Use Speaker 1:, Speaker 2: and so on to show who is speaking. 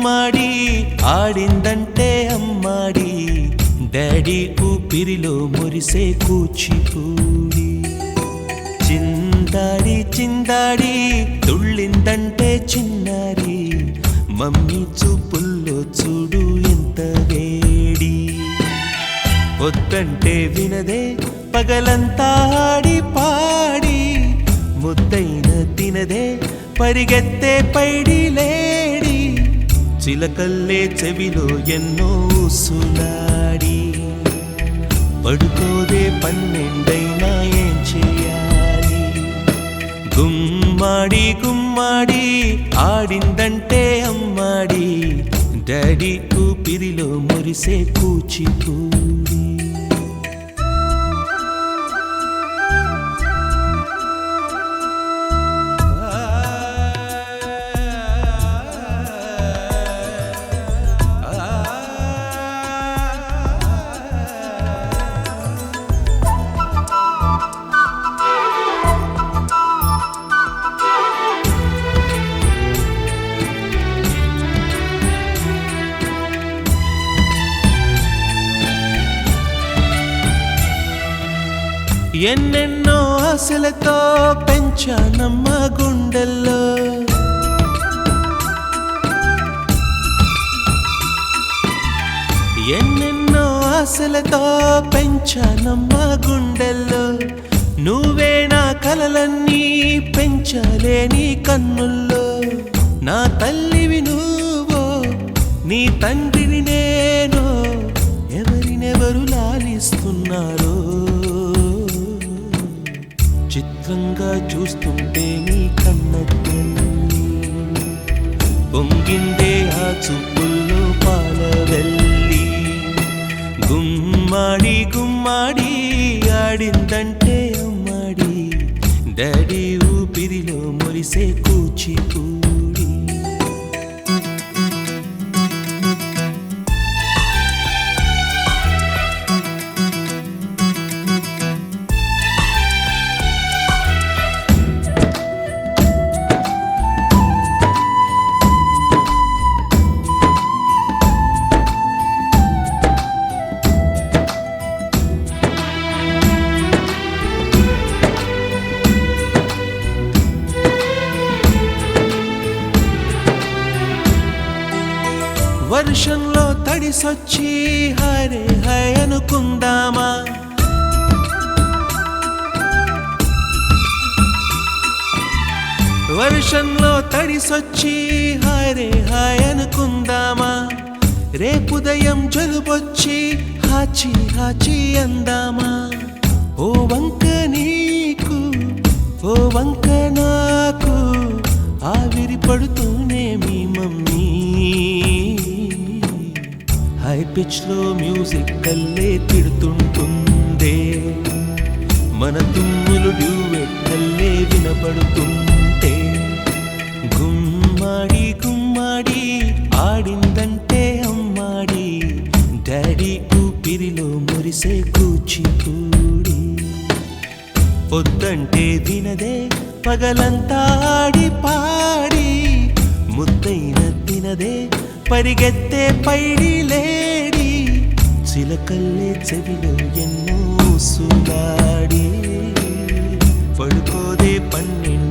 Speaker 1: గుమ్మాడి ఆడిందంటే అమ్మాడి డాడీ ఊపిరిలో మురిసే కూచిపూడి చిందాడి చిందాడి తుళ్ళిందంటే చిన్నారి మమ్మీ చూపుల్లో చూడు ఎంత వేడి వద్దంటే వినదే పగలంతా ఆడి పాడి ముద్దైన తినదే పరిగెత్తే పైడి లేడి చిలకల్లే చెవిలో ఎన్నో సులాడి పడుకోదే పన్నెండైనా ఏం చేయాలి గుమ్మాడి గుమ్మాడి ఆడిందంటే అమ్మాడి డాడీ ఊపిరిలో మురిసే కూచిపూడి ఎన్నెన్నో ఆశలతో పెంచానమ్మ గుండెల్లో ఎన్నెన్నో ఆశలతో పెంచానమ్మ గుండెల్లో నువ్వే నా కలలన్నీ పెంచాలే నీ కన్నుల్లో నా తల్లివి నువ్వో నీ తండ్రిని నేను ఎవరినెవరు లాలిస్తున్నారో చిత్రంగా చూస్తుంటే నీ కన్నట్టు పొంగిందే ఆ చూపుల్లో పాలవెల్లి గుమ్మాడి గుమ్మాడి ఆడిందంటే అమ్మాడి డాడీ ఊపిరిలో మురిసే కూచిపూడి వర్షంలో తడిసొచ్చి హరే హై అనుకుందామా వర్షంలో తడిసొచ్చి హరే హై అనుకుందామా రేపుదయం జలుబొచ్చి హాచి హాచి అందామా ఓ వంక నీకు ఓ వంక నాకు ఆవిరి పడుతూనే మీ మమ్మీ హై పిచ్ లో మ్యూజిక్ కల్లే తిడుతుంటుందే మన తుమ్ములు డ్యూయెట్ కల్లే వినపడుతుంటే గుమ్మాడి గుమ్మాడి ఆడిందంటే అమ్మాడి డాడీ ఊపిరిలో మురిసే కూచిపూడి పొద్దంటే వినదే పగలంతా ఆడి పాడి ముద్దైన తినదే పరిగెత్తే పైడి లేడి చిలకల్లే చెవిలో ఎన్నో సులాడి పడుకోదే పన్నెండు